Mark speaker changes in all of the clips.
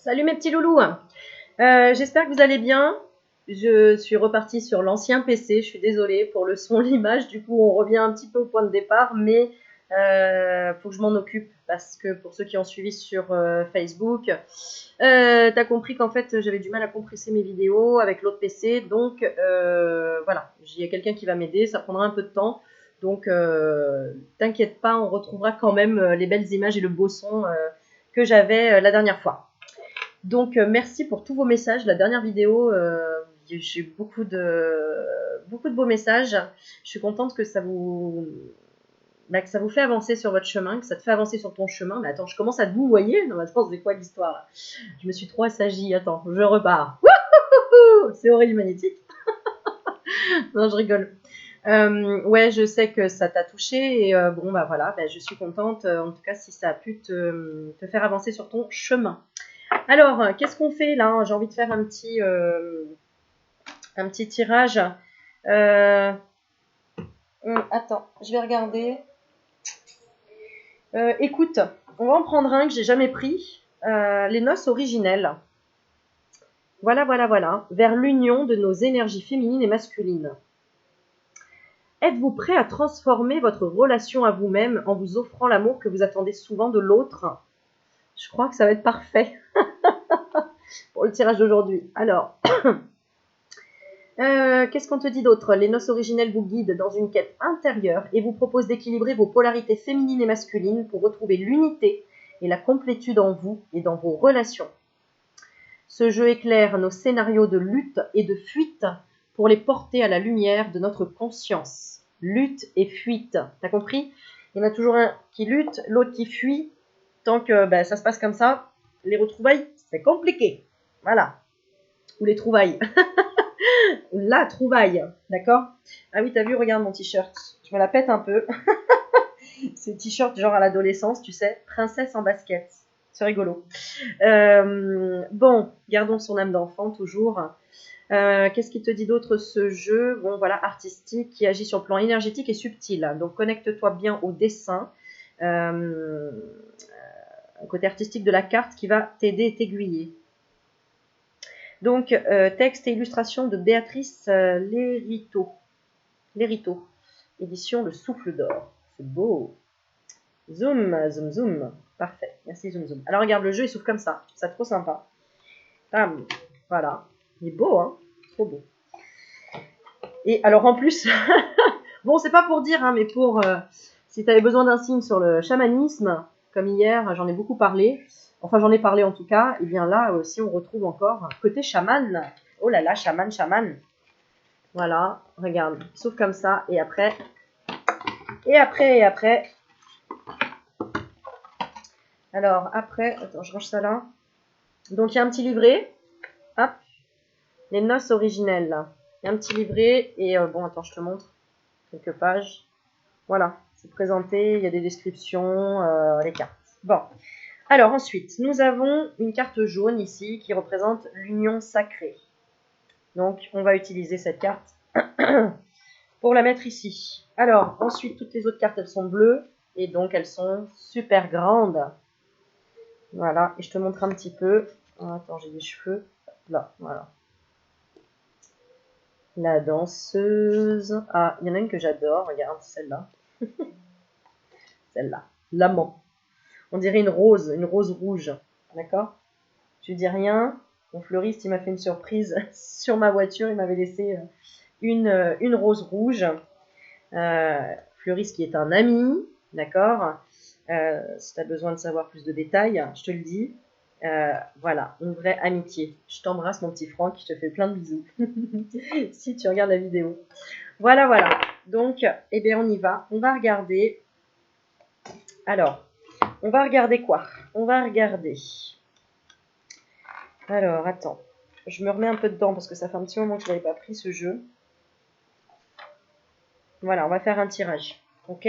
Speaker 1: Salut mes petits loulous. J'espère que vous allez bien. Je suis repartie sur l'ancien PC. Je suis désolée pour le son, l'image. Du coup, on revient un petit peu au point de départ, mais faut que je m'en occupe parce que pour ceux qui ont suivi sur Facebook, t'as compris qu'en fait j'avais du mal à compresser mes vidéos avec l'autre PC. Donc voilà, il y a quelqu'un qui va m'aider. Ça prendra un peu de temps. Donc t'inquiète pas, on retrouvera quand même les belles images et le beau son que j'avais la dernière fois. Donc merci pour tous vos messages. La dernière vidéo, j'ai eu beaucoup de beaux messages. Je suis contente que ça vous fait avancer sur votre chemin, que ça te fait avancer sur ton chemin. Mais attends, je commence à te vous voyez. Non, attends, c'est quoi l'histoire là? Je me suis trop assagie. Attends, je repars. Wouhou, c'est Aurélie Magnétique. Non, je rigole. Ouais, je sais que ça t'a touché et bon bah voilà, je suis contente en tout cas si ça a pu te faire avancer sur ton chemin. Alors, qu'est-ce qu'on fait là? J'ai envie de faire un petit tirage. Attends, je vais regarder. Écoute, on va en prendre un que j'ai jamais pris. Les noces originelles. Voilà, voilà, voilà. Vers l'union de nos énergies féminines et masculines. Êtes-vous prêt à transformer votre relation à vous-même en vous offrant l'amour que vous attendez souvent de l'autre? Je crois que ça va être parfait pour le tirage d'aujourd'hui. Alors, qu'est-ce qu'on te dit d'autre? Les noces originelles vous guident dans une quête intérieure et vous proposent d'équilibrer vos polarités féminines et masculines pour retrouver l'unité et la complétude en vous et dans vos relations. Ce jeu éclaire nos scénarios de lutte et de fuite pour les porter à la lumière de notre conscience. Lutte et fuite, t'as compris? Il y en a toujours un qui lutte, l'autre qui fuit. Tant que ça se passe comme ça, les retrouvailles, c'est compliqué. Voilà. Ou les trouvailles. La trouvaille, d'accord? Ah oui, t'as vu, regarde mon t-shirt. Je me la pète un peu. C'est t-shirt genre à l'adolescence, tu sais. Princesse en basket. C'est rigolo. Bon, gardons son âme d'enfant toujours. Qu'est-ce qui te dit d'autre ce jeu? Bon, voilà, artistique, qui agit sur le plan énergétique et subtil. Donc, connecte-toi bien au dessin. Côté artistique de la carte qui va t'aider et t'aiguiller. Donc, texte et illustration de Béatrice Lériteau. Édition Le Souffle d'Or. C'est beau. Zoom, zoom, zoom. Parfait. Merci, zoom, zoom. Alors, regarde, le jeu, il s'ouvre comme ça. C'est trop sympa. Bam. Voilà. Il est beau, hein? Trop beau. Et alors, en plus, bon, c'est pas pour dire, hein, mais pour... si tu avais besoin d'un signe sur le chamanisme, comme hier, j'en ai beaucoup parlé. Enfin, j'en ai parlé en tout cas. Et bien là aussi, on retrouve encore côté chaman. Oh là là, chaman, chaman. Voilà, regarde, il s'ouvre comme ça. Et après... Alors, après... Attends, je range ça là. Donc, il y a un petit livret. Hop. Les noces originelles, là. Il y a un petit livret. Et bon, attends, je te montre. Quelques pages. Voilà, c'est présenté. Il y a des descriptions, les cartes. Bon. Alors, ensuite, nous avons une carte jaune ici qui représente l'union sacrée. Donc, on va utiliser cette carte pour la mettre ici. Alors, ensuite, toutes les autres cartes, elles sont bleues. Et donc, elles sont super grandes. Voilà, et je te montre un petit peu. Oh, attends, j'ai des cheveux. Là, voilà. La danseuse. Ah, il y en a une que j'adore. Regarde, celle-là. Celle-là. L'amant. On dirait une rose rouge. D'accord? Je dis rien. Mon fleuriste, il m'a fait une surprise sur ma voiture. Il m'avait laissé une rose rouge. Fleuriste qui est un ami. D'accord? Si tu as besoin de savoir plus de détails, je te le dis. Voilà, une vraie amitié. Je t'embrasse, mon petit Franck. Je te fais plein de bisous. Si tu regardes la vidéo. Voilà, voilà. Donc, eh bien, on y va. On va regarder. Alors, on va regarder quoi? On va regarder. Alors, attends. Je me remets un peu dedans parce que ça fait un petit moment que je n'avais pas pris ce jeu. Voilà, on va faire un tirage. Ok?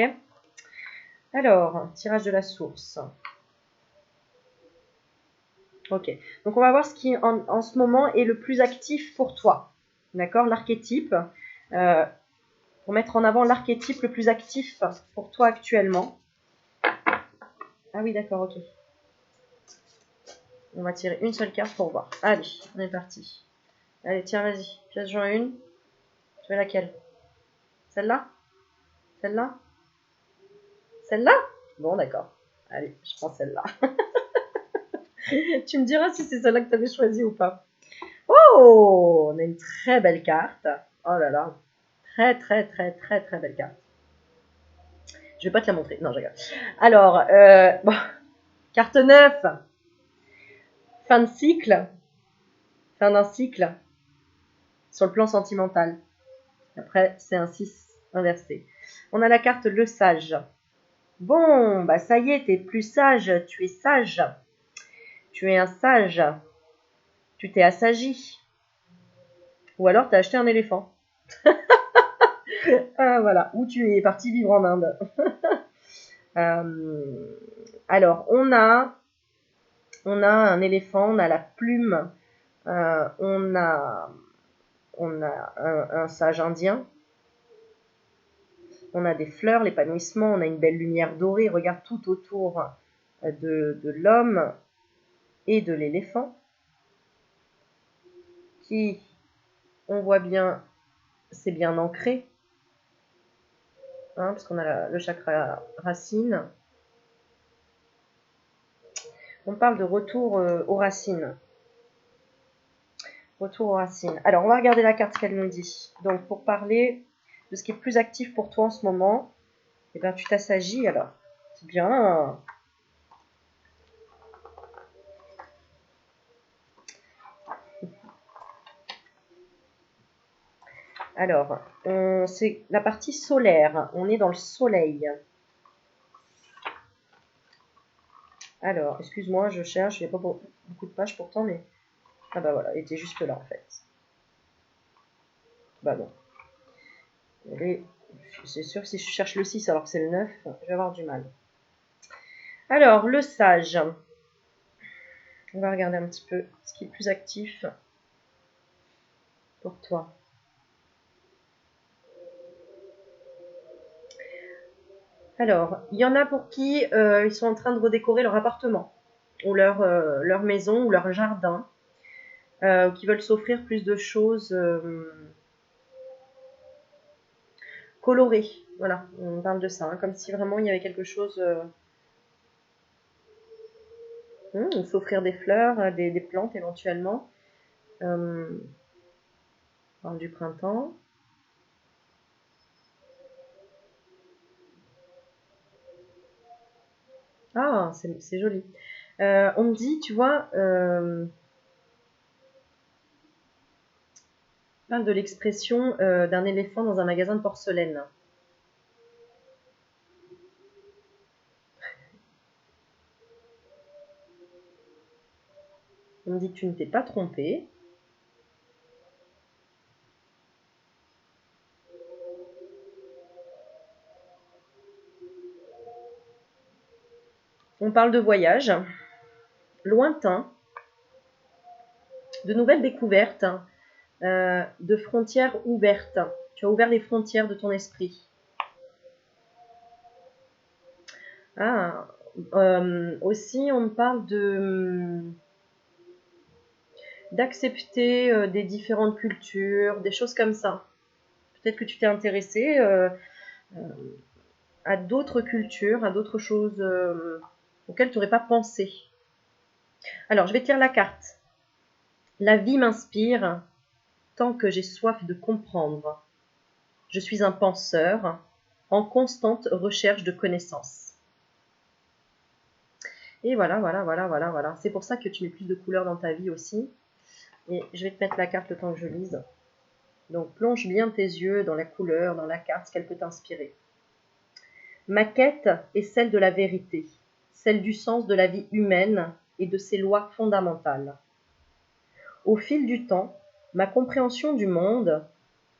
Speaker 1: Alors, tirage de la source. Ok. Donc, on va voir ce qui, en ce moment, est le plus actif pour toi. D'accord? L'archétype. Pour mettre en avant l'archétype le plus actif pour toi actuellement. Ah oui, d'accord, ok. On va tirer une seule carte pour voir. Allez, on est parti. Allez, tiens, vas-y. Pièce-en une. Tu veux laquelle? Celle-là? Celle-là? Celle-là? Bon, d'accord. Allez, je prends celle-là. Tu me diras si c'est celle-là que tu avais choisie ou pas. Oh, on a une très belle carte. Oh là là. Très, très, très, très, très belle carte. Je vais pas te la montrer. Non, je rigole. Alors, bon, carte 9. Fin de cycle. Fin d'un cycle. Sur le plan sentimental. Après, c'est un 6 inversé. On a la carte le sage. Bon, bah ça y est, t'es plus sage. Tu es sage. Tu es un sage. Tu t'es assagi. Ou alors, t'as acheté un éléphant. Voilà. Ou tu es parti vivre en Inde. Alors, on a un éléphant, on a la plume, on a un sage indien, on a des fleurs, l'épanouissement, on a une belle lumière dorée. Regarde tout autour de l'homme et de l'éléphant, qui, on voit bien, c'est bien ancré, parce qu'on a le chakra racine. On parle de retour aux racines. Retour aux racines. Alors, on va regarder la carte qu'elle nous dit. Donc, pour parler de ce qui est plus actif pour toi en ce moment, eh bien, tu t'assagis alors. C'est bien. Alors, c'est la partie solaire. On est dans le soleil. Alors, excuse-moi, je cherche. Il n'y a pas beaucoup de pages pourtant, mais... Ah bah voilà, elle était juste là en fait. Bah bon. C'est sûr que si je cherche le 6 alors que c'est le 9, je vais avoir du mal. Alors, le sage. On va regarder un petit peu ce qui est plus actif pour toi. Alors, il y en a pour qui ils sont en train de redécorer leur appartement, ou leur maison, ou leur jardin, qui veulent s'offrir plus de choses colorées. Voilà, on parle de ça, comme si vraiment il y avait quelque chose... s'offrir des fleurs, des plantes éventuellement. On parle du printemps. Ah, c'est joli. On me dit, tu vois, parle de l'expression d'un éléphant dans un magasin de porcelaine. On me dit que tu ne t'es pas trompé. On parle de voyage lointain, de nouvelles découvertes, de frontières ouvertes. Tu as ouvert les frontières de ton esprit. Ah, aussi, on me parle d'accepter des différentes cultures, des choses comme ça. Peut-être que tu t'es intéressé à d'autres cultures, à d'autres choses auxquelles tu n'aurais pas pensé. Alors, je vais te lire la carte. La vie m'inspire tant que j'ai soif de comprendre. Je suis un penseur en constante recherche de connaissances. Et voilà. C'est pour ça que tu mets plus de couleurs dans ta vie aussi. Et je vais te mettre la carte le temps que je lise. Donc, plonge bien tes yeux dans la couleur, dans la carte, ce qu'elle peut t'inspirer. Ma quête est celle de la vérité, celle du sens de la vie humaine et de ses lois fondamentales. Au fil du temps, ma compréhension du monde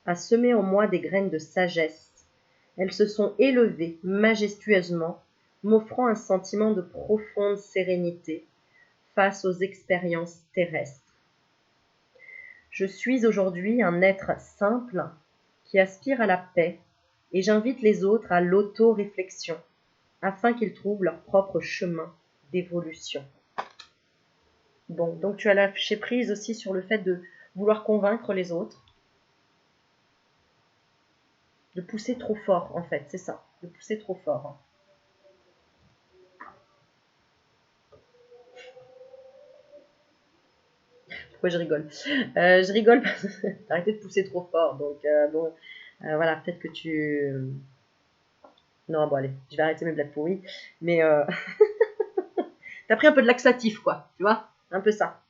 Speaker 1: a semé en moi des graines de sagesse. Elles se sont élevées majestueusement, m'offrant un sentiment de profonde sérénité face aux expériences terrestres. Je suis aujourd'hui un être simple qui aspire à la paix et j'invite les autres à l'auto-réflexion afin qu'ils trouvent leur propre chemin d'évolution. Bon, donc tu as lâché prise aussi sur le fait de vouloir convaincre les autres. De pousser trop fort, en fait, c'est ça. De pousser trop fort. Pourquoi je rigole? Je rigole parce que t'as arrêté de pousser trop fort. Donc, bon, voilà, peut-être que tu... Non, bon, allez, je vais arrêter mes blagues pourries. Mais t'as pris un peu de laxatif, quoi. Tu vois? Un peu ça.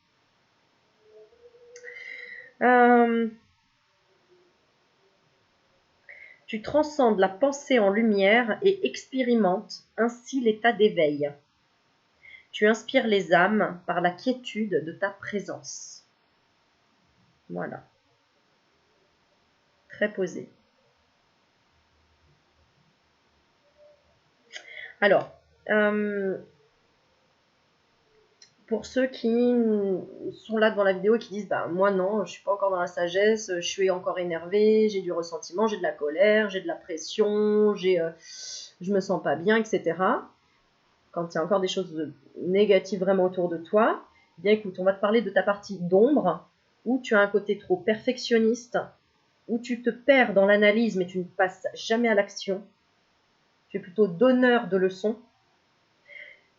Speaker 1: Tu transcendes la pensée en lumière et expérimentes ainsi l'état d'éveil. Tu inspires les âmes par la quiétude de ta présence. Voilà. Très posé. Alors, pour ceux qui sont là devant la vidéo et qui disent bah moi non, je suis pas encore dans la sagesse, je suis encore énervé, j'ai du ressentiment, j'ai de la colère, j'ai de la pression, je me sens pas bien, etc. Quand il y a encore des choses négatives vraiment autour de toi, eh bien écoute, on va te parler de ta partie d'ombre, où tu as un côté trop perfectionniste, où tu te perds dans l'analyse mais tu ne passes jamais à l'action. Tu es plutôt donneur de leçons.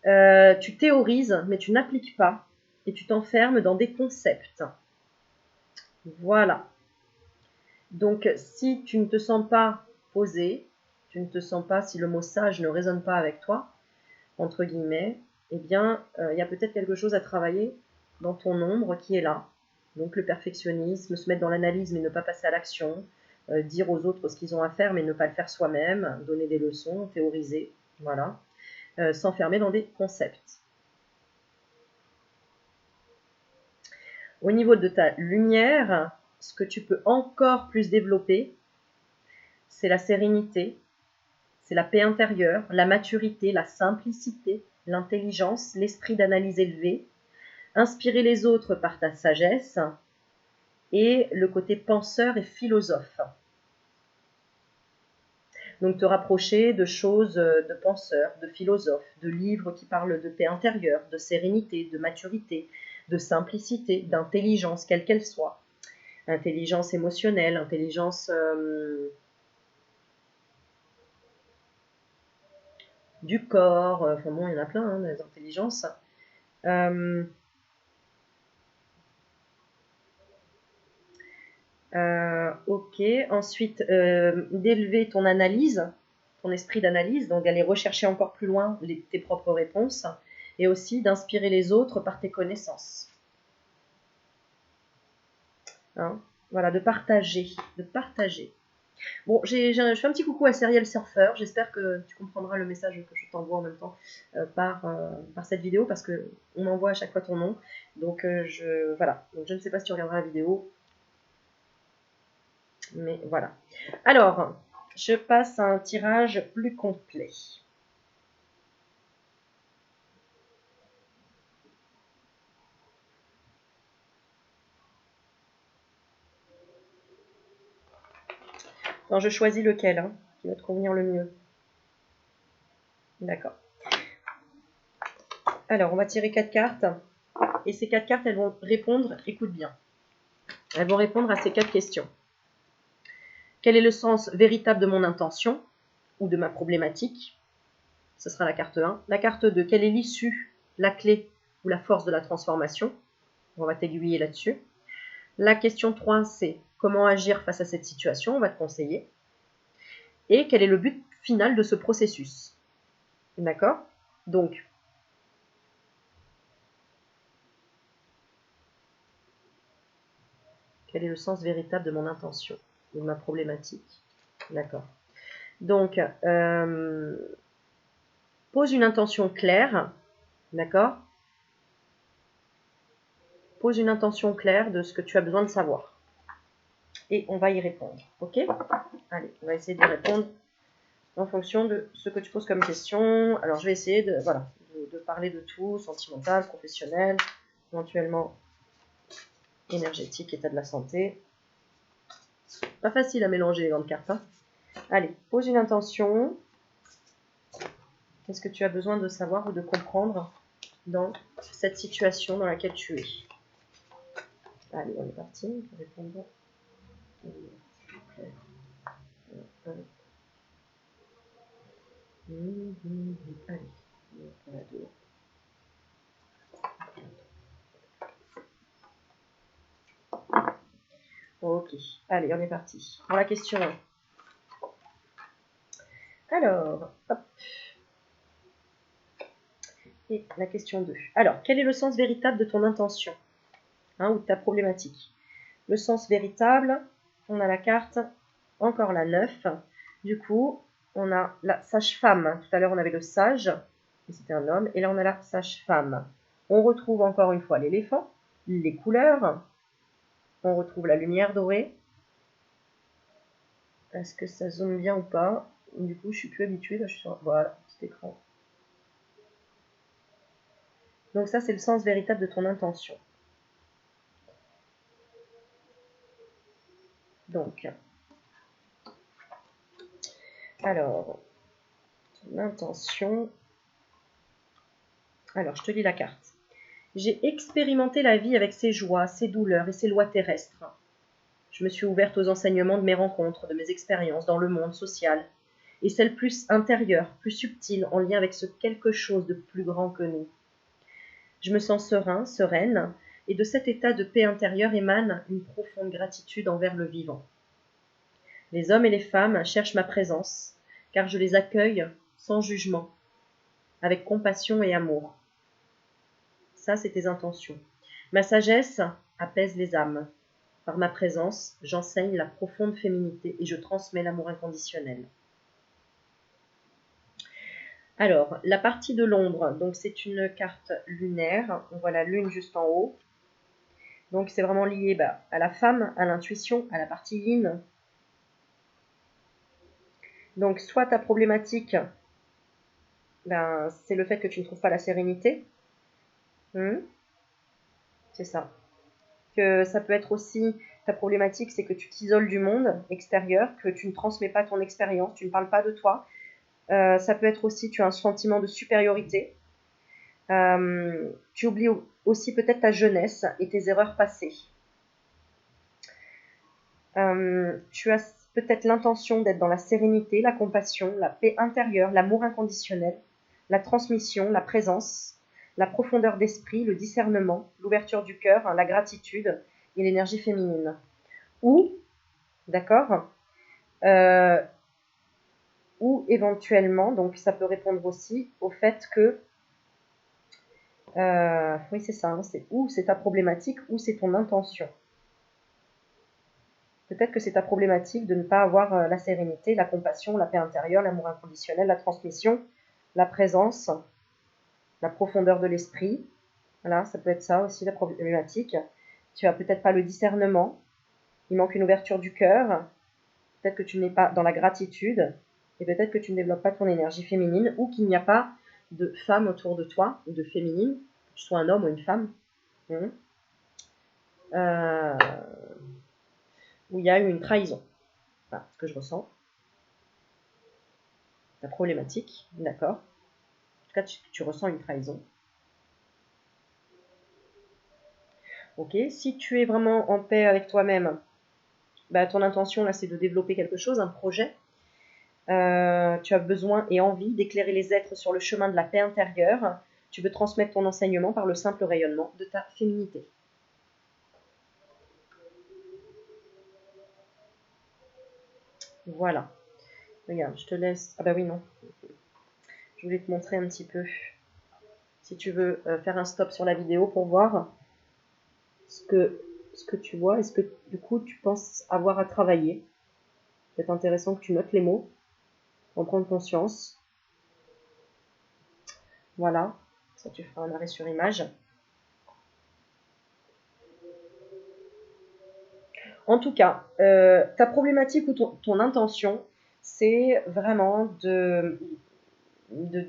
Speaker 1: Tu théorises mais tu n'appliques pas et tu t'enfermes dans des concepts. Voilà. Donc si tu ne te sens pas posé, tu ne te sens pas, si le mot sage ne résonne pas avec toi, entre guillemets, eh bien, il y a peut-être quelque chose à travailler dans ton ombre qui est là. Donc le perfectionnisme, se mettre dans l'analyse mais ne pas passer à l'action, dire aux autres ce qu'ils ont à faire mais ne pas le faire soi-même, donner des leçons, théoriser, voilà, s'enfermer dans des concepts. Au niveau de ta lumière, ce que tu peux encore plus développer, c'est la sérénité, c'est la paix intérieure, la maturité, la simplicité, l'intelligence, l'esprit d'analyse élevé, inspirer les autres par ta sagesse et le côté penseur et philosophe. Donc te rapprocher de choses, de penseurs, de philosophes, de livres qui parlent de paix intérieure, de sérénité, de maturité, de simplicité, d'intelligence, quelle qu'elle soit. Intelligence émotionnelle, intelligence du corps, enfin bon, il y en a plein, hein, des intelligences. Ok, ensuite, d'élever ton analyse, ton esprit d'analyse, donc d'aller rechercher encore plus loin tes propres réponses, et aussi d'inspirer les autres par tes connaissances. Hein, voilà, de partager, de partager. Bon, je fais un petit coucou à Serial Surfer, j'espère que tu comprendras le message que je t'envoie en même temps par cette vidéo, parce qu'on m'envoie à chaque fois ton nom, donc voilà, donc je ne sais pas si tu regarderas la vidéo, mais voilà. Alors, je passe à un tirage plus complet. Alors, je choisis lequel, hein, qui va te convenir le mieux. D'accord. Alors, on va tirer 4 cartes. Et ces 4 cartes, elles vont répondre, écoute bien, elles vont répondre à ces 4 questions. Quel est le sens véritable de mon intention ou de ma problématique? Ce sera la carte 1. La carte 2, quelle est l'issue, la clé ou la force de la transformation? On va t'aiguiller là-dessus. La question 3, c'est comment agir face à cette situation? On va te conseiller. Et quel est le but final de ce processus? D'accord? Donc, quel est le sens véritable de mon intention ou de ma problématique? D'accord. Donc, pose une intention claire, d'accord? Pose une intention claire de ce que tu as besoin de savoir. Et on va y répondre, ok? Allez, on va essayer d'y répondre en fonction de ce que tu poses comme question. Alors, je vais essayer de, voilà, de parler de tout, sentimental, professionnel, éventuellement énergétique, état de la santé. Pas facile à mélanger les grandes cartes, hein? Allez, pose une intention. Qu'est-ce que tu as besoin de savoir ou de comprendre dans cette situation dans laquelle tu es. Allez, on est parti. Répondons. Allez, voilà deux. Ok, allez, on est parti. Pour la question 1. Alors, hop. Et la question 2. Alors, quel est le sens véritable de ton intention, ou de ta problématique? Le sens véritable, on a la carte, encore la 9. Du coup, on a la sage-femme. Tout à l'heure, on avait le sage, et c'était un homme. Et là, on a la sage-femme. On retrouve encore une fois l'éléphant, les couleurs. On retrouve la lumière dorée. Est-ce que ça zoome bien ou pas? Du coup, je suis plus habituée. Là, je suis sur... Voilà, petit écran. Donc ça, c'est le sens véritable de ton intention. Donc, alors, ton intention. Alors, je te lis la carte. J'ai expérimenté la vie avec ses joies, ses douleurs et ses lois terrestres. Je me suis ouverte aux enseignements de mes rencontres, de mes expériences dans le monde social, et celles plus intérieures, plus subtiles, en lien avec ce quelque chose de plus grand que nous. Je me sens serein, sereine, et de cet état de paix intérieure émane une profonde gratitude envers le vivant. Les hommes et les femmes cherchent ma présence, car je les accueille sans jugement, avec compassion et amour. Ça, c'est tes intentions. Ma sagesse apaise les âmes. Par ma présence, j'enseigne la profonde féminité et je transmets l'amour inconditionnel. Alors, la partie de l'ombre, donc c'est une carte lunaire. On voit la lune juste en haut. Donc, c'est vraiment lié à la femme, à l'intuition, à la partie yin. Donc, soit ta problématique, c'est le fait que tu ne trouves pas la sérénité. C'est ça. Que ça peut être aussi, ta problématique, c'est que tu t'isoles du monde extérieur, que tu ne transmets pas ton expérience, tu ne parles pas de toi. Ça peut être aussi, tu as un sentiment de supériorité. Tu oublies aussi peut-être ta jeunesse et tes erreurs passées. Tu as peut-être l'intention d'être dans la sérénité, la compassion, la paix intérieure, l'amour inconditionnel, la transmission, la présence, la profondeur d'esprit, le discernement, l'ouverture du cœur, la gratitude et l'énergie féminine. Ou, d'accord, ou éventuellement, donc ça peut répondre aussi au fait que, oui c'est ça, ou c'est ta problématique ou c'est ton intention. Peut-être que c'est ta problématique de ne pas avoir la sérénité, la compassion, la paix intérieure, l'amour inconditionnel, la transmission, la présence, la profondeur de l'esprit. Voilà, ça peut être ça aussi la problématique. Tu n'as peut-être pas le discernement, il manque une ouverture du cœur, peut-être que tu n'es pas dans la gratitude, et peut-être que tu ne développes pas ton énergie féminine, ou qu'il n'y a pas de femme autour de toi, ou de féminine, que tu sois un homme ou une femme, où il y a eu une trahison. Voilà ce que je ressens. Ta problématique, d'accord. En tout cas, tu ressens une trahison. Ok, si tu es vraiment en paix avec toi-même, ton intention là, c'est de développer quelque chose, un projet. Tu as besoin et envie d'éclairer les êtres sur le chemin de la paix intérieure. Tu veux transmettre ton enseignement par le simple rayonnement de ta féminité. Voilà. Regarde, je te laisse... Ah bah oui, non. Je voulais te montrer un petit peu. Si tu veux faire un stop sur la vidéo pour voir ce que tu vois et ce que du coup tu penses avoir à travailler. C'est intéressant que tu notes les mots, en prendre conscience. Voilà, ça tu feras un arrêt sur image. En tout cas, ta problématique ou ton intention, c'est vraiment de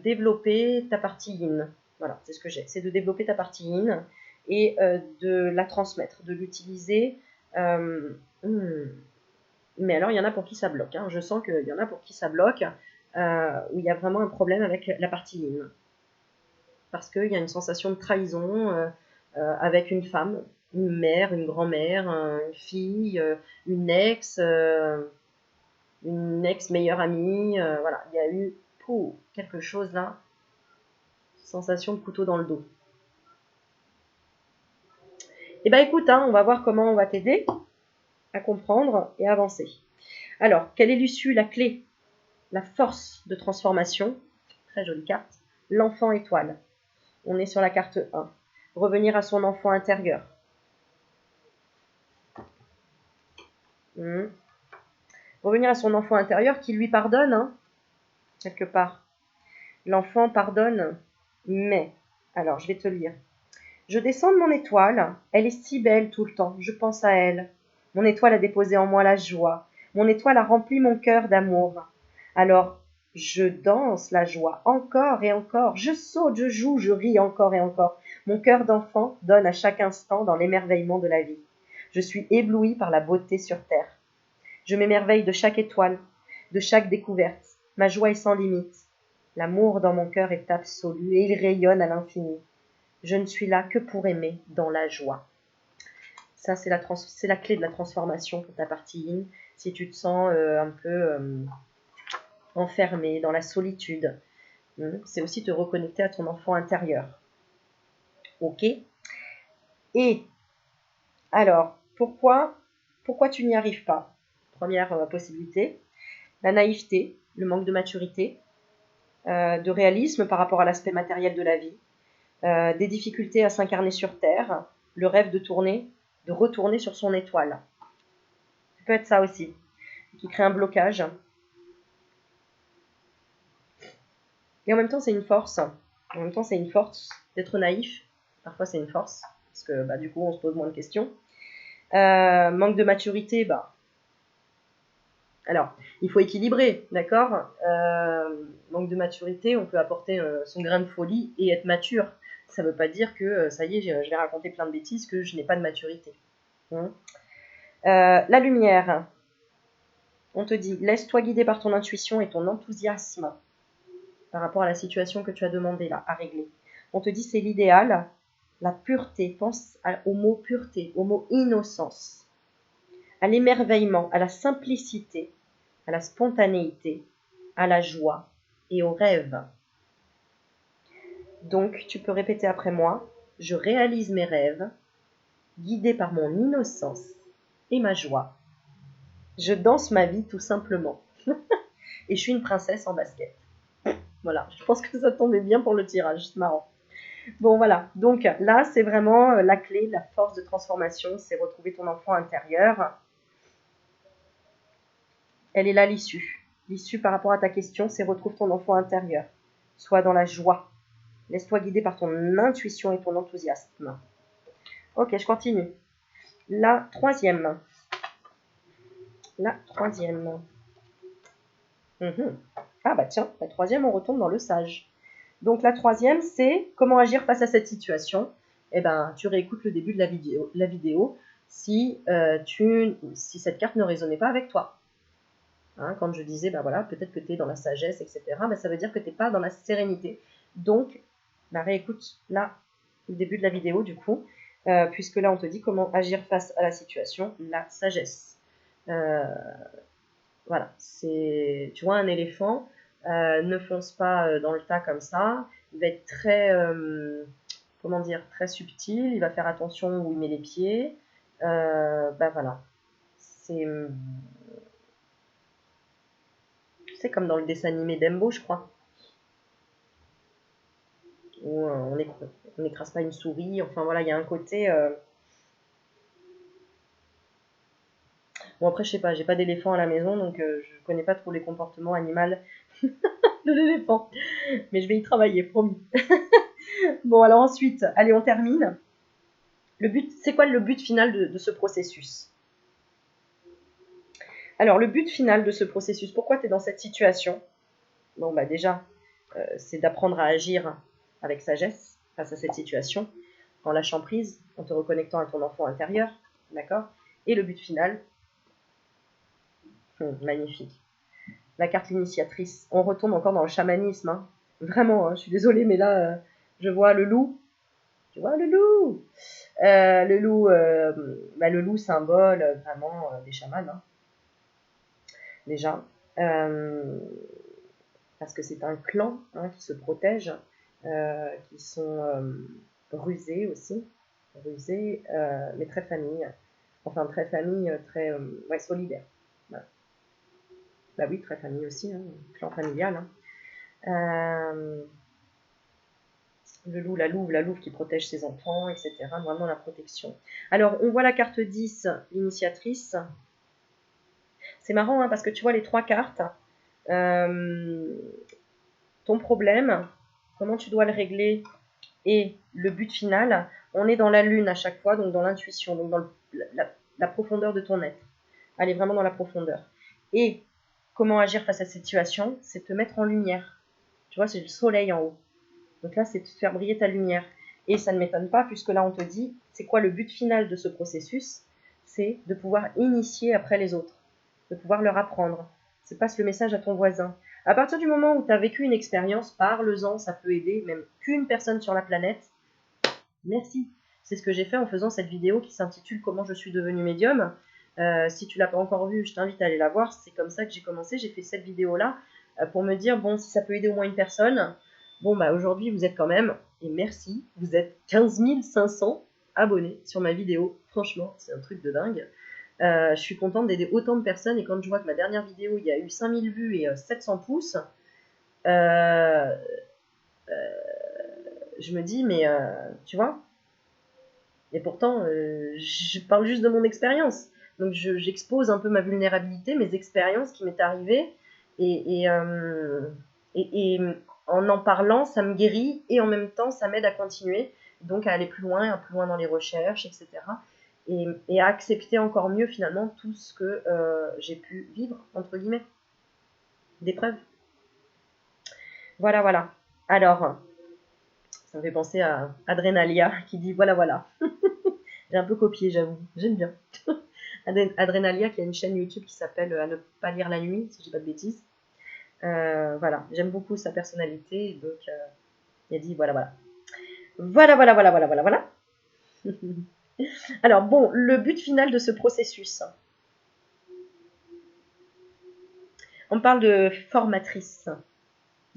Speaker 1: développer ta partie yin. Voilà, c'est ce que j'ai. C'est de développer ta partie yin et de la transmettre, de l'utiliser. Mais alors, il y en a pour qui ça bloque. Je sens qu'il y en a pour qui ça bloque, où il y a vraiment un problème avec la partie yin. parce qu'il y a une sensation de trahison avec une femme, une mère, une grand-mère, une fille, une ex meilleure amie. Voilà, il y a eu quelque chose là, sensation de couteau dans le dos. Eh bien écoute, on va voir comment on va t'aider à comprendre et avancer. Alors, quelle est l'issue, la clé, la force de transformation? Très jolie carte. L'enfant étoile. On est sur la carte 1. Revenir à son enfant intérieur. Revenir à son enfant intérieur qui lui pardonne, quelque part. L'enfant pardonne, mais... Alors, je vais te lire. Je descends de mon étoile, elle est si belle tout le temps, je pense à elle. Mon étoile a déposé en moi la joie, mon étoile a rempli mon cœur d'amour. Alors, je danse la joie encore et encore, je saute, je joue, je ris encore et encore. Mon cœur d'enfant donne à chaque instant dans l'émerveillement de la vie. Je suis ébloui par la beauté sur terre. Je m'émerveille de chaque étoile, de chaque découverte. Ma joie est sans limite. L'amour dans mon cœur est absolu et il rayonne à l'infini. Je ne suis là que pour aimer dans la joie. Ça, c'est la clé de la transformation pour ta partie yin. Si tu te sens un peu enfermé dans la solitude, c'est aussi te reconnecter à ton enfant intérieur. Ok? Et alors, pourquoi tu n'y arrives pas? Première possibilité, la naïveté, le manque de maturité, de réalisme par rapport à l'aspect matériel de la vie, des difficultés à s'incarner sur Terre, le rêve de retourner sur son étoile. Ça peut être ça aussi, qui crée un blocage. Et en même temps, c'est une force. En même temps, c'est une force d'être naïf. Parfois, c'est une force, parce que du coup, on se pose moins de questions. Manque de maturité, alors, il faut équilibrer, d'accord? Manque de maturité, on peut apporter son grain de folie et être mature. Ça ne veut pas dire que, ça y est, je vais raconter plein de bêtises, que je n'ai pas de maturité. La lumière. On te dit, laisse-toi guider par ton intuition et ton enthousiasme par rapport à la situation que tu as demandé là, à régler. On te dit, c'est l'idéal, la pureté. Pense au mot pureté, au mot innocence, à l'émerveillement, à la simplicité, à la spontanéité, à la joie et au rêve. Donc, tu peux répéter après moi, je réalise mes rêves, guidé par mon innocence et ma joie. Je danse ma vie tout simplement. Et je suis une princesse en basket. Voilà, je pense que ça tombait bien pour le tirage, c'est marrant. Bon, voilà, donc là, c'est vraiment la clé, la force de transformation, c'est retrouver ton enfant intérieur. Elle est là l'issue. L'issue par rapport à ta question, c'est retrouve ton enfant intérieur. Sois dans la joie. Laisse-toi guider par ton intuition et ton enthousiasme. Ok, je continue. La troisième. Ah tiens, la troisième, on retourne dans le sage. Donc la troisième, c'est comment agir face à cette situation. Tu réécoutes le début de la vidéo si cette carte ne résonnait pas avec toi. Quand je disais, peut-être que tu es dans la sagesse, etc., ça veut dire que tu n'es pas dans la sérénité. Donc, réécoute là, le début de la vidéo, du coup, puisque là, on te dit comment agir face à la situation, la sagesse. Voilà, tu vois un éléphant, ne fonce pas dans le tas comme ça, il va être très, très subtil, il va faire attention où il met les pieds, voilà, c'est comme dans le dessin animé d'Embo, je crois, où on n'écrase pas une souris, enfin voilà, il y a un côté... Bon après, je sais pas, j'ai pas d'éléphant à la maison, donc je connais pas trop les comportements animaux de l'éléphant, mais je vais y travailler, promis. Bon, alors ensuite, allez, on termine. C'est quoi le but final de ce processus? Alors, le but final de ce processus, pourquoi tu es dans cette situation? Bon, déjà, c'est d'apprendre à agir avec sagesse face à cette situation, en lâchant prise, en te reconnectant à ton enfant intérieur, d'accord? Et le but final, magnifique. La carte initiatrice. On retourne encore dans le chamanisme, Vraiment, je suis désolée, mais là, Je vois le loup. Tu vois le loup. Le loup symbole vraiment des chamans, hein, déjà. Euh, parce que c'est un clan, hein, qui se protège, qui sont rusés aussi, mais très famille. Enfin, très famille, très ouais, solidaire. Voilà. Bah oui, très famille aussi, hein, clan familial. Hein. Le loup, la louve qui protège ses enfants, etc. Vraiment la protection. Alors, on voit la carte 10, l'initiatrice. C'est marrant, hein, parce que tu vois les trois cartes. Euh, ton problème, comment tu dois le régler et le but final, on est dans la lune à chaque fois, donc dans l'intuition, donc dans la profondeur de ton être. Aller vraiment dans la profondeur. Et comment agir face à cette situation, c'est te mettre en lumière. Tu vois, c'est le soleil en haut. Donc là, c'est de faire briller ta lumière. Et ça ne m'étonne pas, puisque là, on te dit, c'est quoi le but final de ce processus? C'est de pouvoir initier après les autres, de pouvoir leur apprendre. C'est passe le message à ton voisin. À partir du moment où tu as vécu une expérience, parle-en, ça peut aider, même qu'une personne sur la planète. Merci. C'est ce que j'ai fait en faisant cette vidéo qui s'intitule Comment je suis devenue médium. Si tu l'as pas encore vue, je t'invite à aller la voir. C'est comme ça que j'ai commencé. J'ai fait cette vidéo-là pour me dire, bon, si ça peut aider au moins une personne, bon, bah aujourd'hui, vous êtes quand même, et merci, vous êtes 15 500 abonnés sur ma vidéo. Franchement, c'est un truc de dingue. Je suis contente d'aider autant de personnes, et quand je vois que ma dernière vidéo, il y a eu 5000 vues et 700 pouces, je me dis, mais tu vois, et pourtant, je parle juste de mon expérience. Donc j'expose un peu ma vulnérabilité, mes expériences qui m'est arrivées, et, et en parlant, ça me guérit, et en même temps, ça m'aide à continuer, donc à aller plus loin dans les recherches, etc. Et à accepter encore mieux finalement tout ce que j'ai pu vivre, entre guillemets, d'épreuves. Voilà, voilà. Alors, ça me fait penser à Adrenalia qui dit voilà, voilà. J'ai un peu copié, j'avoue. J'aime bien. Adrenalia qui a une chaîne YouTube qui s'appelle À ne pas lire la nuit, si je dis pas de bêtises. Voilà, j'aime beaucoup sa personnalité, donc il a dit voilà, voilà. Voilà, voilà, voilà, voilà, voilà, voilà. Alors bon, le but final de ce processus. On parle de formatrice.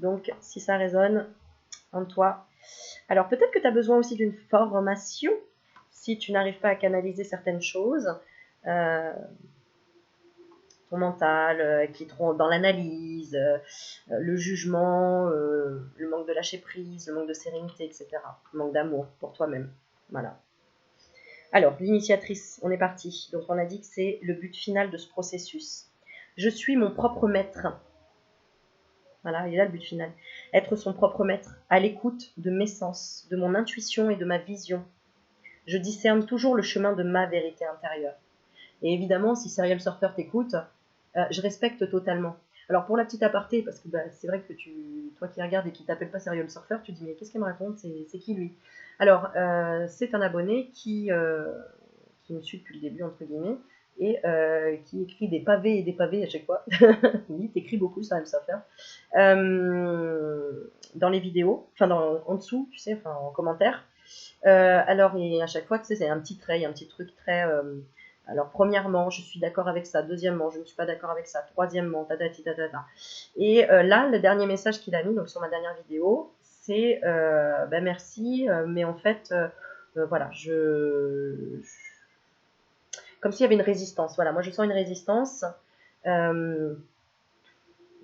Speaker 1: Donc, si ça résonne en toi. Alors, peut-être que tu as besoin aussi d'une formation si tu n'arrives pas à canaliser certaines choses. Ton mental, qui est trop dans l'analyse, le jugement, le manque de lâcher prise, le manque de sérénité, etc. Le manque d'amour pour toi-même. Voilà. Alors, l'initiatrice, on est parti. Donc, on a dit que c'est le but final de ce processus. Je suis mon propre maître. Voilà, il est là le but final. Être son propre maître, à l'écoute de mes sens, de mon intuition et de ma vision. Je discerne toujours le chemin de ma vérité intérieure. Et évidemment, si Serial Surfer t'écoute, je respecte totalement. Alors pour la petite aparté, parce que bah, c'est vrai que toi qui regardes et qui t'appelle pas Serial Surfer, tu te dis mais qu'est-ce qu'elle me raconte, c'est qui lui? Alors c'est un abonné qui me suit depuis le début entre guillemets et qui écrit des pavés et des pavés à chaque fois. Oui, t'écris beaucoup Serial Surfer. Dans les vidéos, enfin en dessous, tu sais, enfin en commentaire. Alors et à chaque fois, tu sais, c'est un petit trait, un petit truc très alors, premièrement, je suis d'accord avec ça. Deuxièmement, je ne suis pas d'accord avec ça. Troisièmement, tatati tatata. Et là, le dernier message qu'il a mis, donc sur ma dernière vidéo, c'est ben merci, mais en fait, voilà, comme s'il y avait une résistance. Voilà, moi je sens une résistance. Où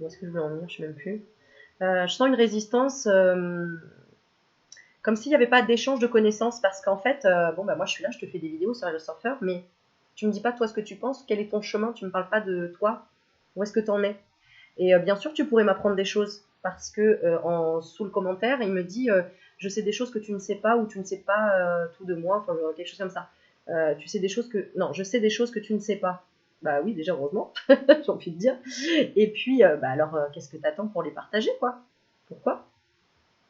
Speaker 1: est-ce que je voulais en venir? Je ne sais même plus. Je sens une résistance. Comme s'il n'y avait pas d'échange de connaissances, parce qu'en fait, bon, bah moi je suis là, je te fais des vidéos sur le surfer, mais tu me dis pas toi ce que tu penses, quel est ton chemin, tu me parles pas de toi, où est-ce que tu en es. Et bien sûr, tu pourrais m'apprendre des choses, parce que sous le commentaire, il me dit je sais des choses que tu ne sais pas, ou tu ne sais pas tout de moi, enfin quelque chose comme ça. Tu sais des choses que. Non, je sais des choses que tu ne sais pas. Bah oui, déjà, heureusement, j'ai envie de dire. Et puis, bah alors, qu'est-ce que tu attends pour les partager, quoi? Pourquoi?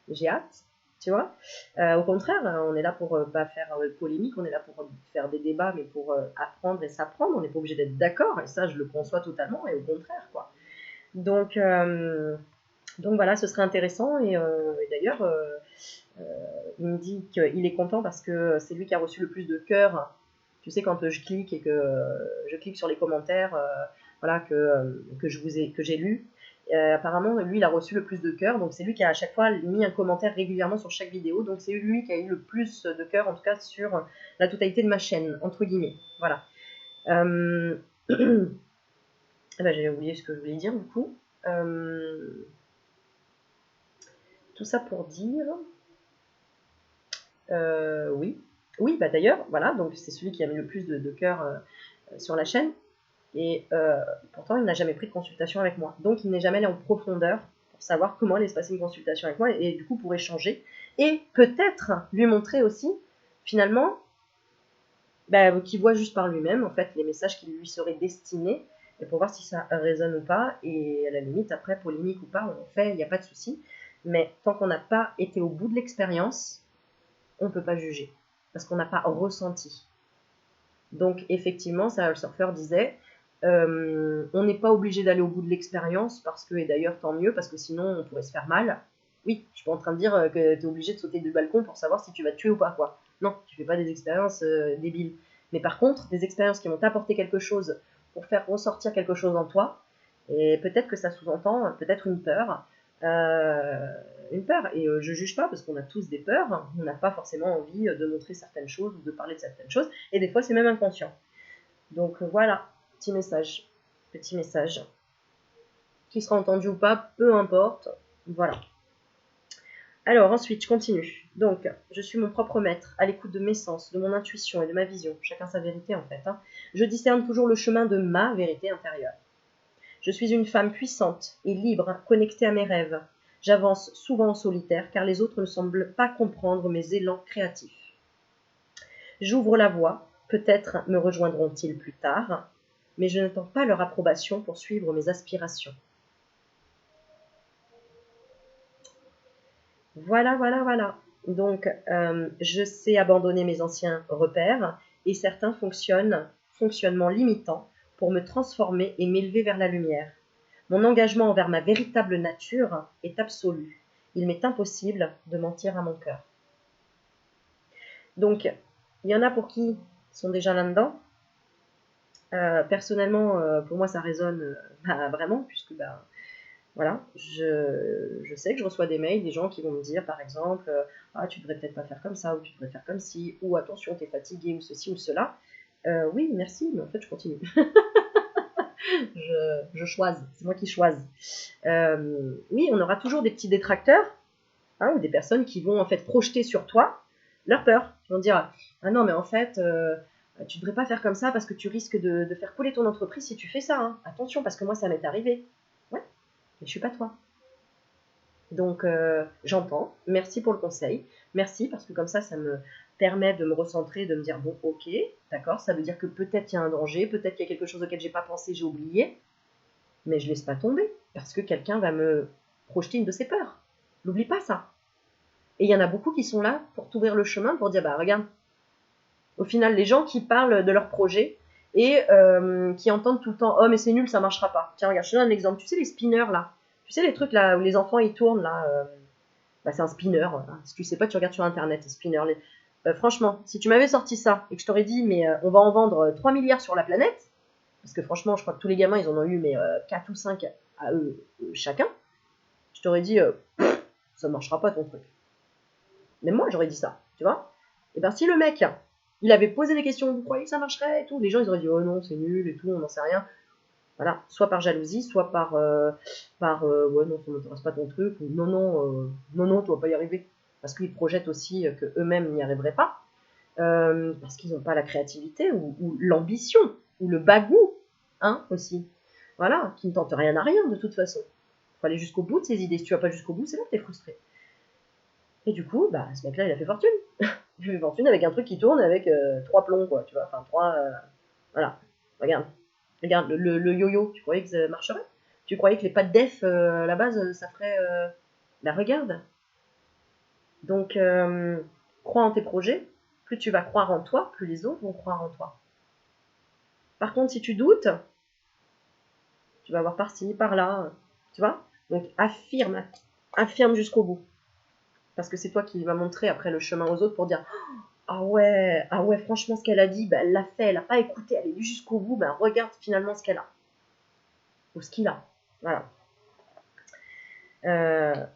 Speaker 1: J'ai hâte, tu vois. Au contraire, on est là pour pas faire polémique, on est là pour faire des débats, mais pour apprendre et s'apprendre. On n'est pas obligé d'être d'accord, et ça, je le conçois totalement, et au contraire, quoi. Donc voilà, ce serait intéressant, et d'ailleurs, Il me dit qu'il est content parce que c'est lui qui a reçu le plus de cœurs. Tu sais, quand je clique et que je clique sur les commentaires, voilà, que j'ai lu. Apparemment, lui, il a reçu le plus de cœurs. Donc, c'est lui qui a à chaque fois mis un commentaire régulièrement sur chaque vidéo. Donc, c'est lui qui a eu le plus de cœurs, en tout cas, sur la totalité de ma chaîne, entre guillemets. Voilà. J'ai oublié ce que je voulais dire, du coup. Tout ça pour dire... oui. Oui, bah d'ailleurs, voilà, donc c'est celui qui a mis le plus de cœurs sur la chaîne. Et pourtant, il n'a jamais pris de consultation avec moi. Donc, il n'est jamais allé en profondeur pour savoir comment allait se passer une consultation avec moi. Et du coup, pour échanger. Et peut-être lui montrer aussi, finalement, qu'il voit juste par lui-même, en fait, les messages qui lui seraient destinés. Et pour voir si ça résonne ou pas. Et à la limite, après, polémique ou pas, on fait, il n'y a pas de souci. Mais tant qu'on n'a pas été au bout de l'expérience, on ne peut pas juger. Parce qu'on n'a pas ressenti. Donc, effectivement, Serial Surfer disait, on n'est pas obligé d'aller au bout de l'expérience, parce que, et d'ailleurs, tant mieux, parce que sinon, on pourrait se faire mal. Oui, je suis pas en train de dire que tu es obligé de sauter du balcon pour savoir si tu vas te tuer ou pas, quoi. Non, tu fais pas des expériences débiles. Mais par contre, des expériences qui vont t'apporter quelque chose pour faire ressortir quelque chose en toi, et peut-être que ça sous-entend peut-être une peur, et je juge pas parce qu'on a tous des peurs, on n'a pas forcément envie de montrer certaines choses ou de parler de certaines choses, et des fois c'est même inconscient. Donc voilà, petit message, qui sera entendu ou pas, peu importe, voilà. Alors ensuite, je continue. Donc, je suis mon propre maître, à l'écoute de mes sens, de mon intuition et de ma vision, chacun sa vérité en fait. Je discerne toujours le chemin de ma vérité intérieure. Je suis une femme puissante et libre, connectée à mes rêves. J'avance souvent en solitaire car les autres ne semblent pas comprendre mes élans créatifs. J'ouvre la voie, peut-être me rejoindront-ils plus tard, mais je n'attends pas leur approbation pour suivre mes aspirations. Voilà, voilà, voilà. Donc, je sais abandonner mes anciens repères et certains fonctionnements limitants pour me transformer et m'élever vers la lumière. Mon engagement envers ma véritable nature est absolu. Il m'est impossible de mentir à mon cœur. Donc, il y en a pour qui sont déjà là-dedans. Personnellement, pour moi, ça résonne vraiment, puisque voilà, je sais que je reçois des mails, des gens qui vont me dire, par exemple, ah, tu devrais peut-être pas faire comme ça, ou tu devrais faire comme ci, ou attention, t'es fatigué, ou ceci, ou cela. Oui, merci, mais en fait, je continue. je choisis, c'est moi qui choisis. Oui, on aura toujours des petits détracteurs, ou des personnes qui vont en fait projeter sur toi leur peur. Ils vont dire, ah non, mais en fait, tu devrais pas faire comme ça parce que tu risques de faire couler ton entreprise si tu fais ça. Hein. Attention, parce que moi, ça m'est arrivé. Ouais, mais je suis pas toi. Donc, j'entends. Merci pour le conseil. Merci parce que comme ça me permet de me recentrer, de me dire, bon, ok, d'accord, ça veut dire que peut-être il y a un danger, peut-être qu'il y a quelque chose auquel j'ai pas pensé, j'ai oublié, mais je laisse pas tomber parce que quelqu'un va me projeter une de ses peurs. N'oublie pas ça. Et il y en a beaucoup qui sont là pour t'ouvrir le chemin, pour dire, regarde, au final, les gens qui parlent de leur projet et qui entendent tout le temps, oh mais c'est nul, ça marchera pas. Tiens, regarde, je te donne un exemple. Tu sais les spinners là, tu sais les trucs là où les enfants ils tournent là, c'est un spinner. Hein. Si tu sais pas, tu regardes sur internet, les spinners. Franchement, si tu m'avais sorti ça et que je t'aurais dit, mais on va en vendre 3 milliards sur la planète, parce que franchement, je crois que tous les gamins ils en ont eu, mais 4 ou 5 à eux chacun, je t'aurais dit, ça marchera pas ton truc. Mais moi, j'aurais dit ça, tu vois. Et bien, si le mec, il avait posé des questions, vous croyez que ça marcherait et tout, les gens, ils auraient dit, oh non, c'est nul et tout, on n'en sait rien. Voilà, soit par jalousie, soit par, ouais, non, ça m'intéresse pas ton truc, ou non, tu vas pas y arriver. Parce qu'ils projettent aussi qu'eux-mêmes n'y arriveraient pas, parce qu'ils n'ont pas la créativité, ou l'ambition, ou le bagou, aussi. Voilà, qui ne tentent rien à rien, de toute façon. Il faut aller jusqu'au bout de ses idées. Si tu vas pas jusqu'au bout, c'est là que t'es frustré. Et du coup, ce mec-là, il a fait fortune. Il a fait fortune avec un truc qui tourne avec 3 plombs, quoi, tu vois. Enfin, 3... voilà, regarde. Regarde, le yo-yo, tu croyais que ça marcherait? Tu croyais que les pattes def, à la base, ça ferait... regarde. Donc, crois en tes projets. Plus tu vas croire en toi, plus les autres vont croire en toi. Par contre, si tu doutes, tu vas voir par-ci, par-là, tu vois. Donc, affirme jusqu'au bout. Parce que c'est toi qui vas montrer après le chemin aux autres pour dire ah ouais, franchement, ce qu'elle a dit, ben, elle l'a fait, elle n'a pas écouté, elle est venue jusqu'au bout, ben, regarde finalement ce qu'elle a. Ou ce qu'il a. Voilà.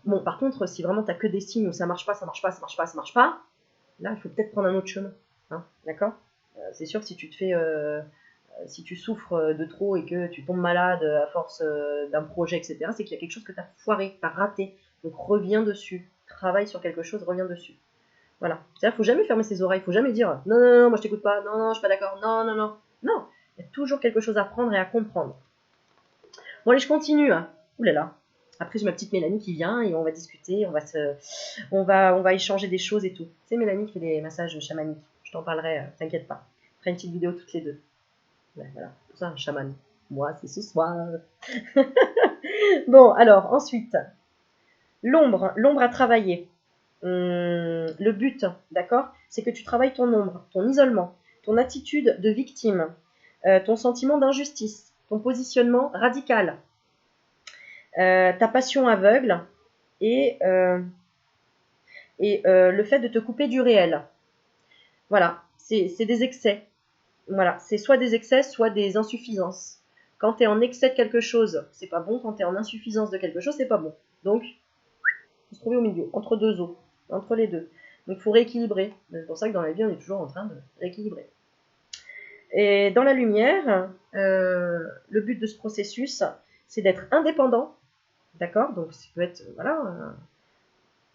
Speaker 1: Bon, par contre, si vraiment tu n'as que des signes où ça marche pas, là, il faut peut-être prendre un autre chemin. Hein, d'accord. C'est sûr que si tu te fais... si tu souffres de trop et que tu tombes malade à force d'un projet, etc., c'est qu'il y a quelque chose que tu as foiré, que tu as raté. Donc reviens dessus. Travaille sur quelque chose, reviens dessus. Voilà. C'est-à-dire qu'il ne faut jamais fermer ses oreilles, il ne faut jamais dire non, non, non, moi je t'écoute pas, non, non, je suis pas d'accord, non, non, non. Non, il y a toujours quelque chose à prendre et à comprendre. Bon, allez, je continue. Hein. Ouh là là. Après, j'ai ma petite Mélanie qui vient et on va discuter, on va échanger des choses et tout. C'est Mélanie qui fait des massages chamaniques. Je t'en parlerai, t'inquiète pas. On fera une petite vidéo toutes les deux. Ouais, voilà, tout ça, un chaman. Moi, c'est ce soir. Bon, alors, ensuite, l'ombre à travailler. Le but, d'accord, c'est que tu travailles ton ombre, ton isolement, ton attitude de victime, ton sentiment d'injustice, ton positionnement radical, ta passion aveugle et le fait de te couper du réel. Voilà, c'est des excès. Voilà, c'est soit des excès, soit des insuffisances. Quand tu es en excès de quelque chose, c'est pas bon. Quand tu es en insuffisance de quelque chose, c'est pas bon. Donc, il faut se trouver au milieu, entre deux eaux, entre les deux. Donc, il faut rééquilibrer. C'est pour ça que dans la vie, on est toujours en train de rééquilibrer. Et dans la lumière, le but de ce processus, c'est d'être indépendant. D'accord. Donc, ça peut être, voilà,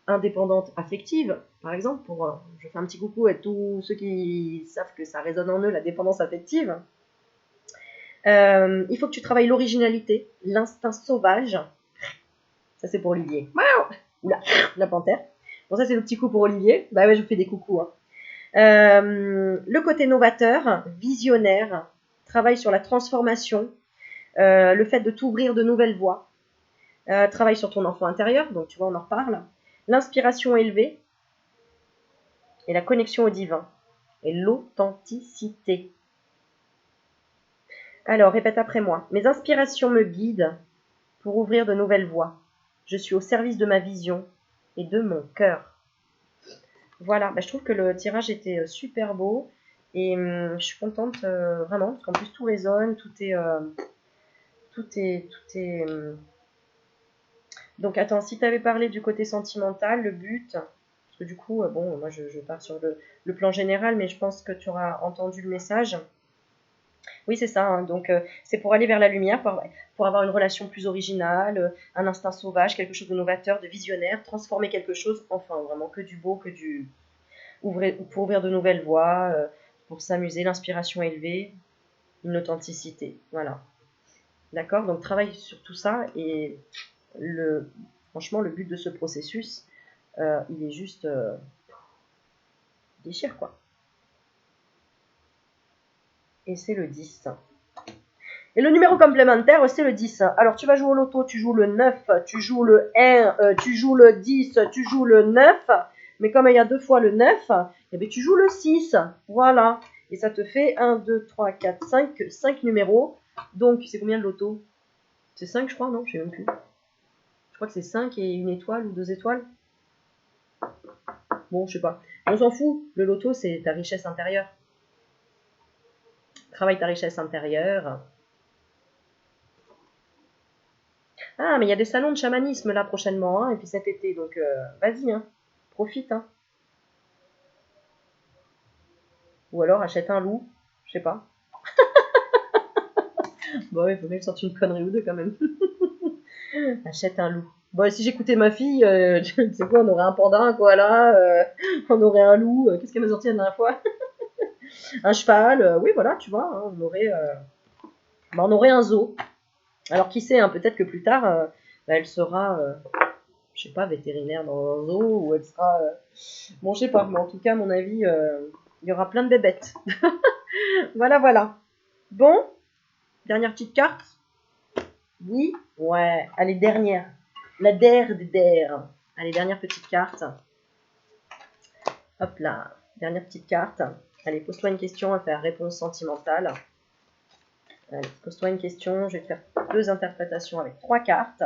Speaker 1: indépendante affective, par exemple. Je fais un petit coucou à tous ceux qui savent que ça résonne en eux, la dépendance affective. Il faut que tu travailles l'originalité, l'instinct sauvage. Ça, c'est pour Olivier. Oula, la panthère. Bon, ça, c'est le petit coup pour Olivier. Bah ouais, je fais des coucous. Hein. Le côté novateur, visionnaire, travaille sur la transformation, le fait de t'ouvrir de nouvelles voies, travaille sur ton enfant intérieur, donc tu vois, on en reparle. L'inspiration élevée et la connexion au divin et l'authenticité. Alors, répète après moi. Mes inspirations me guident pour ouvrir de nouvelles voies. Je suis au service de ma vision et de mon cœur. Voilà, bah, je trouve que le tirage était super beau et je suis contente vraiment parce qu'en plus tout résonne, tout est Donc attends, si tu avais parlé du côté sentimental, le but, parce que du coup, bon, moi je pars sur le plan général, mais je pense que tu auras entendu le message. Oui, c'est ça. Hein. Donc, c'est pour aller vers la lumière, pour avoir une relation plus originale, un instinct sauvage, quelque chose de novateur, de visionnaire, transformer quelque chose, enfin, vraiment que du beau, pour ouvrir de nouvelles voies, pour s'amuser, l'inspiration élevée, une authenticité. Voilà. D'accord. Donc, travaille sur tout ça et franchement, le but de ce processus, il est juste déchire, quoi. Et c'est le 10. Et le numéro complémentaire, c'est le 10. Alors, tu vas jouer au loto, tu joues le 9, tu joues le 1, tu joues le 10, tu joues le 9. Mais comme il y a deux fois le 9, eh bien, tu joues le 6. Voilà. Et ça te fait 1, 2, 3, 4, 5 numéros. Donc, c'est combien de loto? C'est 5, je crois, non? Je sais même plus. Je crois que c'est 5 et une étoile ou 2 étoiles. Bon, je sais pas. On s'en fout. Le loto, c'est ta richesse intérieure. Travaille ta richesse intérieure. Ah, mais il y a des salons de chamanisme là prochainement, hein, et puis cet été, donc vas-y, hein, profite. Hein. Ou alors achète un loup, je sais pas. Bon, il faut bien que je sorte une connerie ou deux quand même. Achète un loup. Bon, si j'écoutais ma fille, tu sais quoi, on aurait un panda, un koala, on aurait un loup, qu'est-ce qu'elle m'a sorti la dernière fois? Un cheval, oui, voilà, tu vois, hein, on aurait un zoo. Alors qui sait, hein, peut-être que plus tard, elle sera, je sais pas, vétérinaire dans un zoo, ou elle sera... Bon, je sais pas, mais en tout cas, à mon avis, il y aura plein de bébêtes. Voilà, voilà. Bon, dernière petite carte. Oui, ouais. Allez, dernière. La der des der. Allez, dernière petite carte. Hop là, dernière petite carte. Allez, pose-toi une question, on va faire réponse sentimentale. Allez, pose-toi une question, je vais te faire 2 interprétations avec 3 cartes.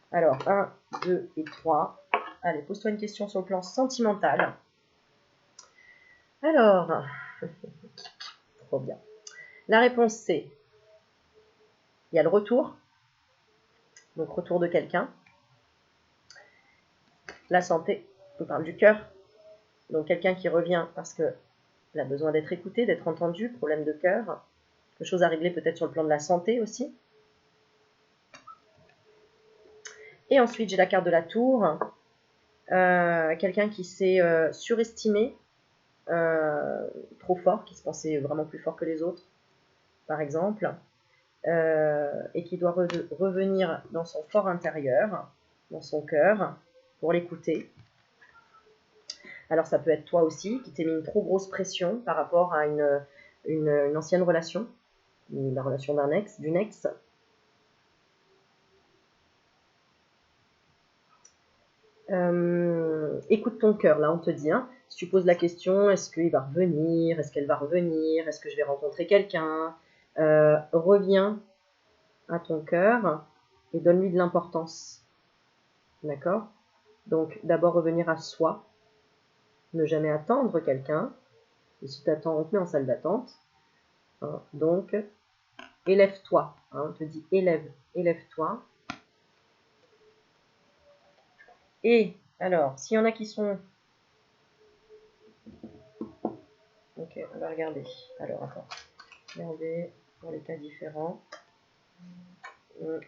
Speaker 1: Alors, 1, 2 et 3. Allez, pose-toi une question sur le plan sentimental. Alors, trop bien. La réponse c'est, il y a le retour, donc retour de quelqu'un. La santé, on parle du cœur, donc quelqu'un qui revient parce qu'il a besoin d'être écouté, d'être entendu, problème de cœur, quelque chose à régler peut-être sur le plan de la santé aussi. Et ensuite, j'ai la carte de la tour, quelqu'un qui s'est surestimé, trop fort, qui se pensait vraiment plus fort que les autres, par exemple, et qui doit revenir dans son fort intérieur, dans son cœur, pour l'écouter. Alors ça peut être toi aussi, qui t'es mis une trop grosse pression par rapport à une ancienne relation, la relation d'une ex. Écoute ton cœur, là on te dit, hein, si tu poses la question, est-ce qu'il va revenir, est-ce qu'elle va revenir, est-ce que je vais rencontrer quelqu'un, reviens à ton cœur et donne-lui de l'importance, d'accord? Donc d'abord revenir à soi, ne jamais attendre quelqu'un, et si tu attends, on te met en salle d'attente, hein, donc élève-toi, hein, on te dit élève-toi. Et alors, s'il y en a qui sont... Ok, on va regarder. Alors, attends. Regardez pour les cas différents.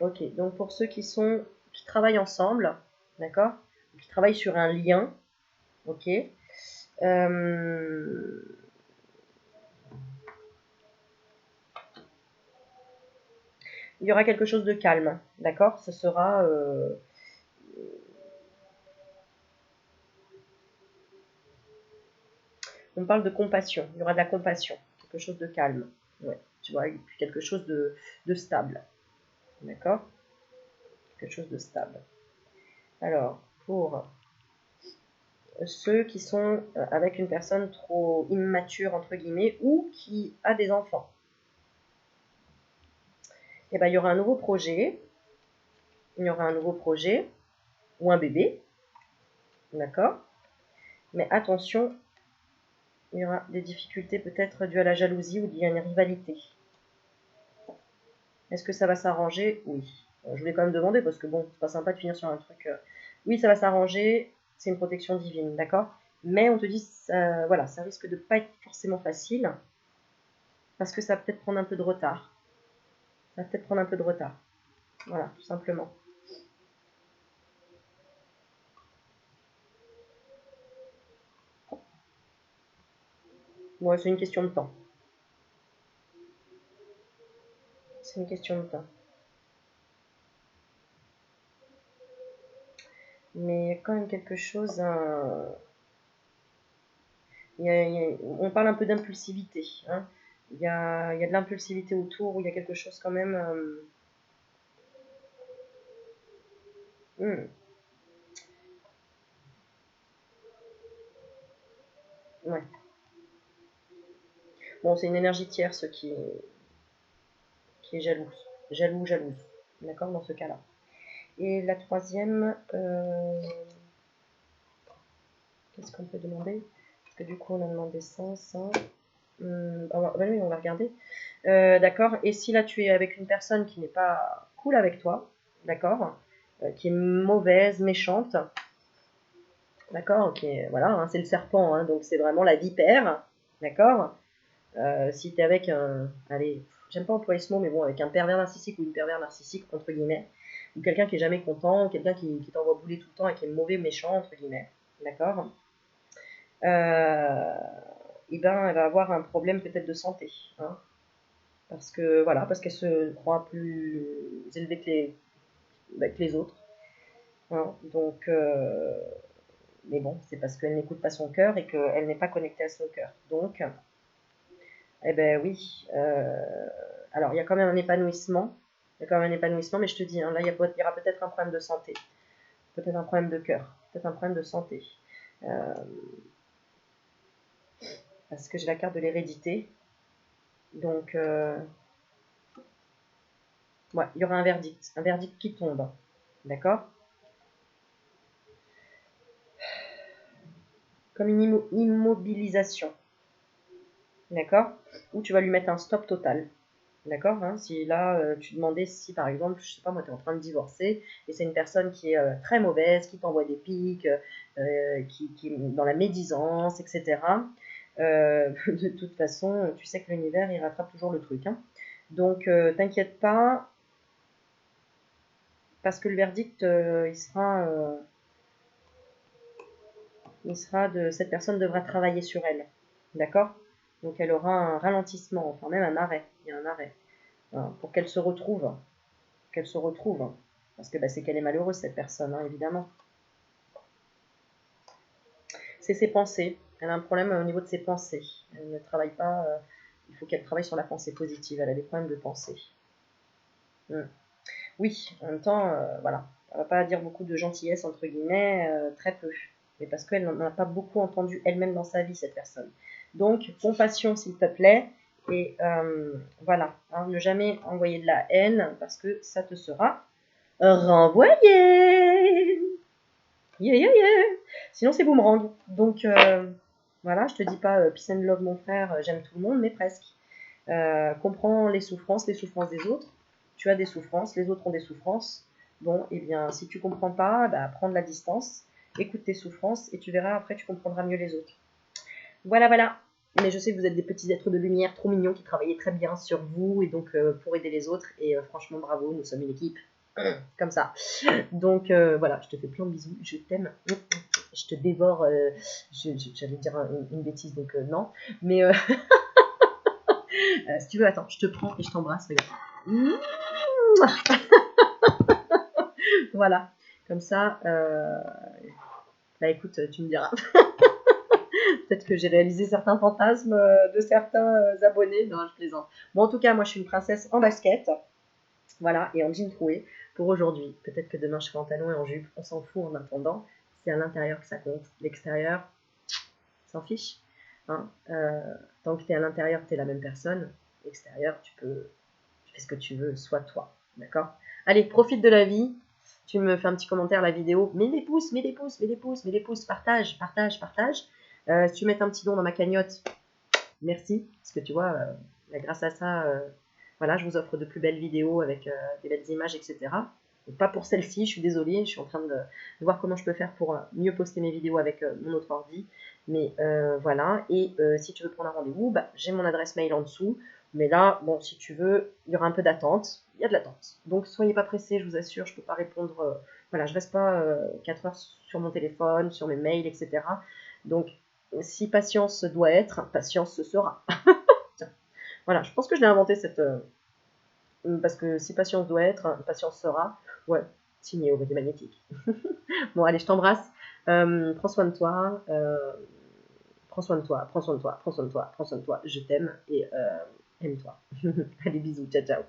Speaker 1: Ok, donc pour ceux qui travaillent ensemble, d'accord, qui travaillent sur un lien, ok. Il y aura quelque chose de calme, d'accord. Ce sera... on parle de compassion, il y aura de la compassion, quelque chose de calme, ouais, tu vois, quelque chose de stable, d'accord, quelque chose de stable. Alors, pour ceux qui sont avec une personne trop immature, entre guillemets, ou qui a des enfants, eh ben, il y aura un nouveau projet, ou un bébé, d'accord, mais attention, il y aura des difficultés peut-être dues à la jalousie ou liées à une rivalité. Est-ce que ça va s'arranger? Oui. Je voulais quand même demander parce que bon, c'est pas sympa de finir sur un truc. Oui, ça va s'arranger, c'est une protection divine, d'accord? Mais on te dit, voilà, ça risque de pas être forcément facile parce que ça va peut-être prendre un peu de retard. Voilà, tout simplement. Bon, c'est une question de temps. C'est une question de temps. Mais il y a quand même quelque chose. On parle un peu d'impulsivité. Hein. Il y a de l'impulsivité autour, où il y a quelque chose quand même. Ouais. Bon, c'est une énergie tierce qui est jalouse. Jalouse. D'accord, dans ce cas-là. Et la troisième, qu'est-ce qu'on peut demander? Parce que du coup, on a demandé ça. Oui, on va regarder. D'accord. Et si là, tu es avec une personne qui n'est pas cool avec toi, d'accord, qui est mauvaise, méchante, d'accord, ok, voilà, hein, c'est le serpent, hein, donc c'est vraiment la vipère, d'accord. Si tu es avec un, allez, j'aime pas employer ce mot, mais bon, avec un pervers narcissique ou une pervers narcissique, entre guillemets, ou quelqu'un qui est jamais content, ou quelqu'un qui t'envoie bouler tout le temps et qui est mauvais, méchant, entre guillemets, d'accord, et ben, elle va avoir un problème peut-être de santé, hein, parce que, voilà, parce qu'elle se croit plus élevée que les autres, hein, donc, mais bon, c'est parce qu'elle n'écoute pas son cœur et qu'elle n'est pas connectée à son cœur, donc, eh ben oui, alors il y a quand même un épanouissement, mais je te dis, hein, là il y aura peut-être un problème de santé, peut-être un problème de cœur, peut-être un problème de santé, parce que j'ai la carte de l'hérédité, donc ouais, il y aura un verdict qui tombe, d'accord. comme une immobilisation. D'accord? Ou tu vas lui mettre un stop total. D'accord, hein? Si là, tu demandais si, par exemple, je sais pas moi, tu es en train de divorcer et c'est une personne qui est très mauvaise, qui t'envoie des pics, qui est dans la médisance, etc. De toute façon, tu sais que l'univers, il rattrape toujours le truc, hein. Donc, t'inquiète pas, parce que le verdict, il sera de cette personne devra travailler sur elle. D'accord? Donc, elle aura un ralentissement, enfin même un arrêt. Il y a un arrêt, hein, pour qu'elle se retrouve. Qu'elle se retrouve. Hein. Parce que bah, c'est qu'elle est malheureuse, cette personne, hein, évidemment. C'est ses pensées. Elle a un problème au niveau de ses pensées. Elle ne travaille pas. Il faut qu'elle travaille sur la pensée positive. Elle a des problèmes de pensée. Oui, en même temps, voilà. Elle va pas dire beaucoup de gentillesse, entre guillemets, très peu. Mais parce qu'elle n'en a pas beaucoup entendu elle-même dans sa vie, cette personne. Donc, compassion, s'il te plaît. Et voilà, hein, ne jamais envoyer de la haine, parce que ça te sera renvoyé. Yeah, yeah, yeah. Sinon, c'est boomerang. Donc, voilà, je te dis pas peace and love, mon frère, j'aime tout le monde, mais presque. Comprends les souffrances des autres. Tu as des souffrances, les autres ont des souffrances. Bon, eh bien, si tu comprends pas, bah, prends de la distance, écoute tes souffrances et tu verras, après, tu comprendras mieux les autres. Voilà, voilà. Mais je sais que vous êtes des petits êtres de lumière trop mignons qui travaillent très bien sur vous et donc pour aider les autres. Et franchement, bravo, nous sommes une équipe. Comme ça. Donc voilà, je te fais plein de bisous, je t'aime, je te dévore, j'allais dire une bêtise, donc non, mais si tu veux, attends, je te prends et je t'embrasse, regarde. Voilà, comme ça, bah écoute, tu me diras. Peut-être que j'ai réalisé certains fantasmes de certains abonnés, non, je plaisante. Bon, en tout cas, moi je suis une princesse en basket, voilà, et en jean troué pour aujourd'hui. Peut-être que demain je serai en talons et en jupe, on s'en fout en attendant. C'est à l'intérieur que ça compte. L'extérieur, s'en fiche. Hein. Tant que tu es à l'intérieur, tu es la même personne. L'extérieur, tu fais ce que tu veux, sois toi. D'accord? Allez, profite de la vie. Tu me fais un petit commentaire la vidéo. Mets des pouces, mets des pouces, mets des pouces, mets des pouces. Partage, partage, partage. Si tu mets un petit don dans ma cagnotte, merci. Parce que tu vois, grâce à ça, voilà, je vous offre de plus belles vidéos avec des belles images, etc. Donc, pas pour celle-ci, je suis désolée, je suis en train de voir comment je peux faire pour mieux poster mes vidéos avec mon autre ordi. Mais voilà, et si tu veux prendre un rendez-vous, bah, j'ai mon adresse mail en dessous. Mais là, bon, si tu veux, il y aura un peu d'attente. Il y a de l'attente. Donc, soyez pas pressés, je vous assure, je ne peux pas répondre. Voilà, je reste pas 4 heures sur mon téléphone, sur mes mails, etc. Donc, si patience doit être, patience ce sera. Voilà, je pense que je l'ai inventé cette. Parce que si patience doit être, patience sera. Ouais, signé au body magnétique. Bon, allez, je t'embrasse. Prends soin de toi. Prends soin de toi, prends soin de toi, prends soin de toi, prends soin de toi. Je t'aime et aime-toi. Allez, bisous, ciao, ciao.